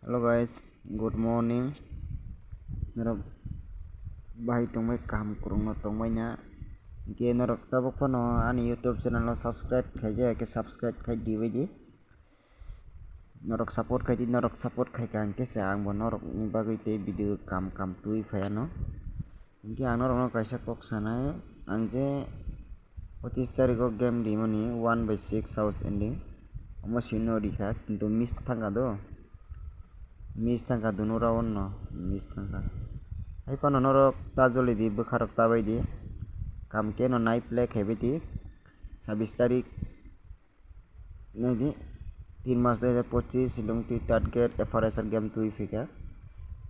Hello guys, good morning. Norok bahai tongmai kaham kurungno tongmaina ke norok tabok pano ani YouTube channel no subscribe khaija ke subscribe khai dibaidi norok support khai kang ke sa ang bo norok ni bagui te video kam tui phayano ke ang norok no kaisa kok sanai ang je 25 tarikh game dimoni 1/6 house ending amo sino dikha kintu miss thanga do miss thangka duno rawan no miss thangka ai pano norok tajoli di bukharok tabai di kam ke no nai play khebe di 26 tarik nei di 3 mas 2025 silong ti target FRSR game tui fika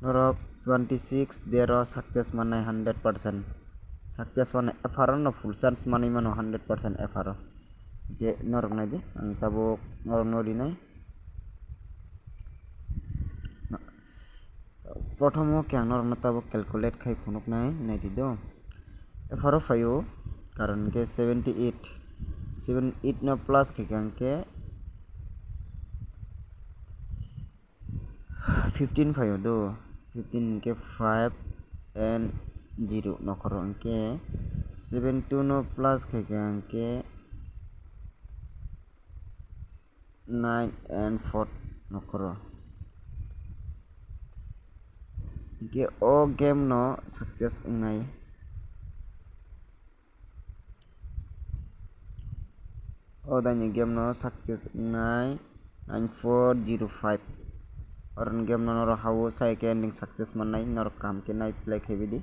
norok 26 dero success manai 100% success manai FRO no full chance manai mano 100% FRO je norok nai di ang tabok norok nori nai প্রথমে কে Anar মতাব calculate খাই ফোনক নাই নাই দিদো এফারো ফাইও কারণ কে 78 no plus কে কে 15 ফাইও দো 15 के 5 and 0 नखर के 72 no plus के 9 and 4 नखर के ओ game no success ngai o dani game no success ngai 9405 और गेम no हाउ साइ के एंडिंग सक्सेस मननाय नर काम के नाइ प्ले खेबिदि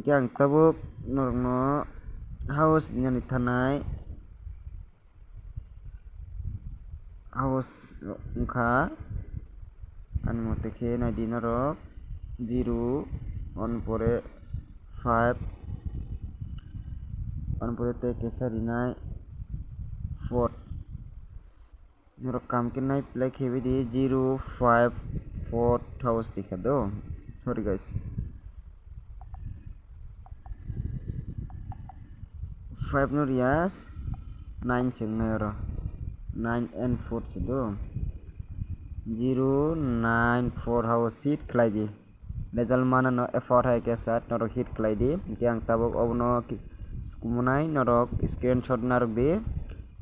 के आं तबो नर no हाउस नि थानाय हाउस उखा अनमते के नाइ दिनर 0 on pore 5 on pore te kesari nai 4 nor kam ke nai play khebe di 0 5 4 house dikha do sorry guys 5 no rias 9 cheng na ro 9 and 4 chido 0 9 4 house seat khlai di result mana no effort hai ke sat norok hit khlai di ke ang tabok obno skumunai norok screenshot narok di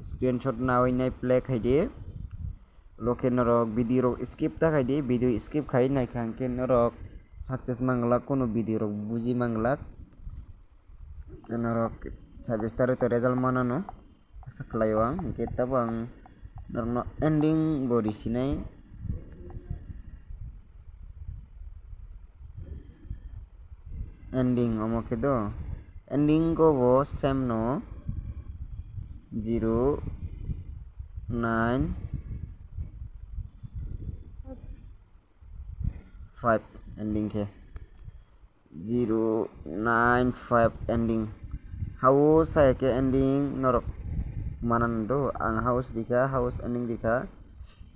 screenshot nawai nai play khai di loke norok video rok skip ta khai di video skip khai nai khang ke norok success mangla kono video rok buji mangla ke norok 26 tarik result mana no saklai wang ke tabang norok no ending body sinai ending omoke do ending go bo same no 0 9 5 ending ke 0 9 5 ending house hai ke ending norok manan do ang house dikha house ending dikha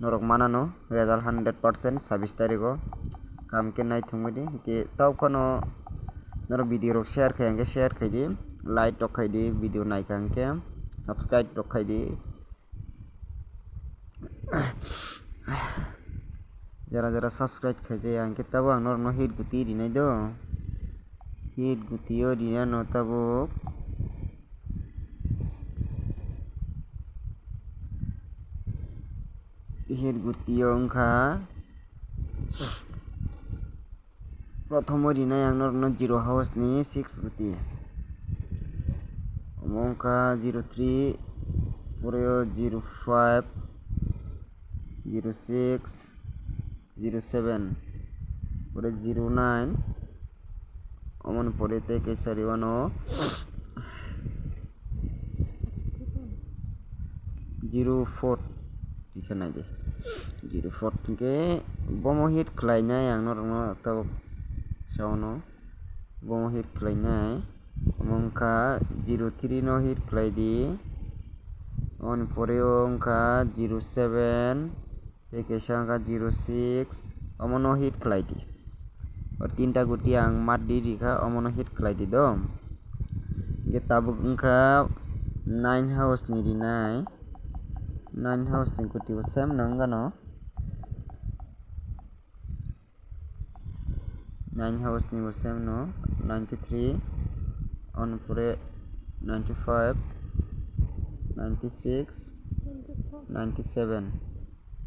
norok manano result 100% 26 tarikh kam ke nai thumudi ke taw phano norok video rok share khai di like tok khai di video nai kang ke subscribe tok khai di jara subscribe khai je ang ke tabo ang nor no hit guti rinai do hit guti o rina no tabo hit guti o ongkha প্রথম Rinnai আংনর ন 0 house নি 6 গুতি অমঙ্কা 03 পরে 05 06 07 পরে 09 অমন পরে তে কেসারি ওয়ানো 04 এখানে দে 04 के bomo hit khlainai angnor no tab sauno bomo hit khlainai mongka 03 no hit khlai di on pore ongka 07 teke sangka 06 omono hit khlai di और तीनटा गुटी आं mat di dikha omono hit khlai di do ge tabuk ongka 9 house ni rinai 9 house ni guti bo same nangano 9 house ni bo same no 93 on pore 95 96 97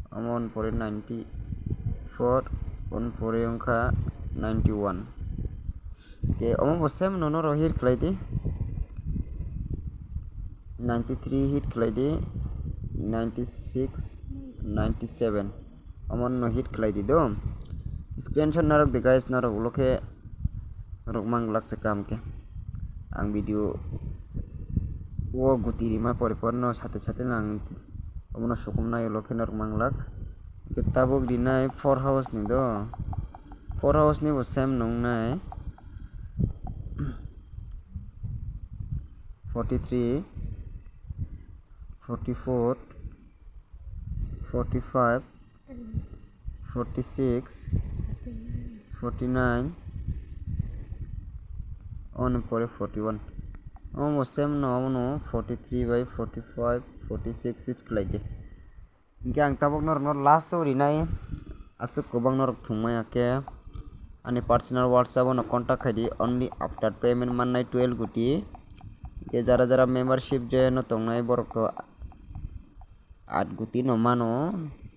on pore 94 on pore ongkha 91 okay omo bo same no no ro hit khlai di 93 hit khlai di 96 97 amon no hit khlai di do screenshot narok de guys narok uloke narok manglak se kam ke ang video o guti rima poriporno sate sate nang omono sukum nai uloke narok manglak ke tabuk dinai 4 house ni do 4 house ni bo same nong nai 43 44 45 46 49 on pore 41 almost same no 43 by 45 46 it klai ingke ang tabok nor last ori nai asuk kobang nor thungmai ake ani personal whatsapp no contact khai di only after payment mannai 12 guti ke jara jara membership je no tongnai borok ko 8 guti no mano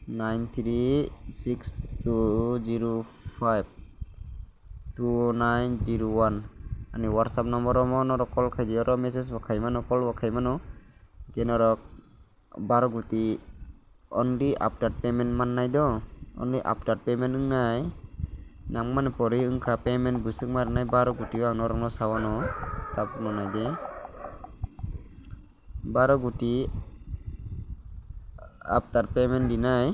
936205 2901 ani whatsapp number mo no call khai di ro message bo khai mano call bo khai mano ke norok 12 guti only after payment mannai do only after payment ngai nangman pore ungkha payment busuk marnai 12 guti ang norok no sawano tap no nai de 12 guti after payment dinai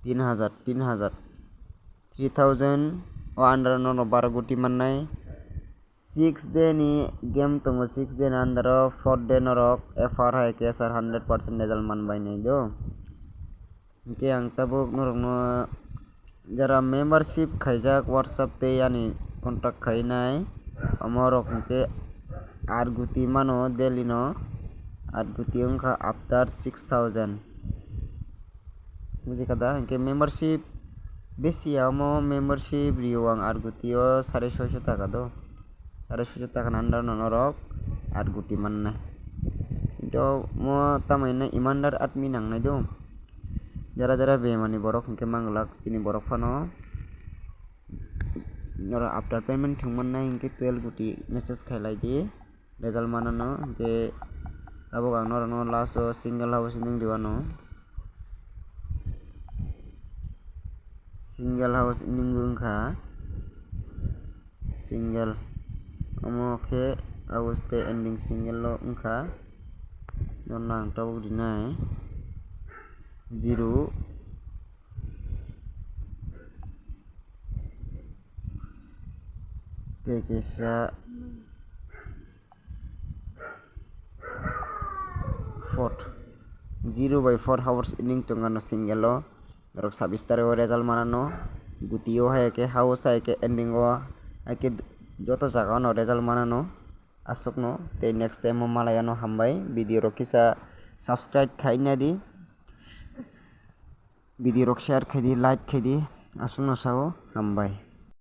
3000 o under no 12 guti mannai 6 day ni game tongo 6 day under 4 day norok fr hai ke sar 100% result manbai nei do ke ang tabuk norok no jara membership khaijak whatsapp te yani contact khainai amorok ke 8 guti mano daily no 8 guti ongkha after 6000 buji kada ke membership besi amo membership rio ang 8 guti o 650 taka do 650 taka under no norok 8 guti manna to mo tamai na imandar admin nang nai do jara jara be mani borok ke manglak tini borok phano nora after payment thungman nai ke 12 guti message khailai di result manano ke abo gang nora no last single house ning diwano single house ning ungkha single amo ke auste ending single lo ungkha don nang tabuk dinai 0 ke kisa 0 by 4 hours inning tongano single lo dorok 26 tariko result manano gutio hai ke house hai ke ending o hai ke joto jaga no result manano asokno te next time malayano hambai video ro kisa subscribe khaina di video ro share khai di like khai di asokno sao hambai।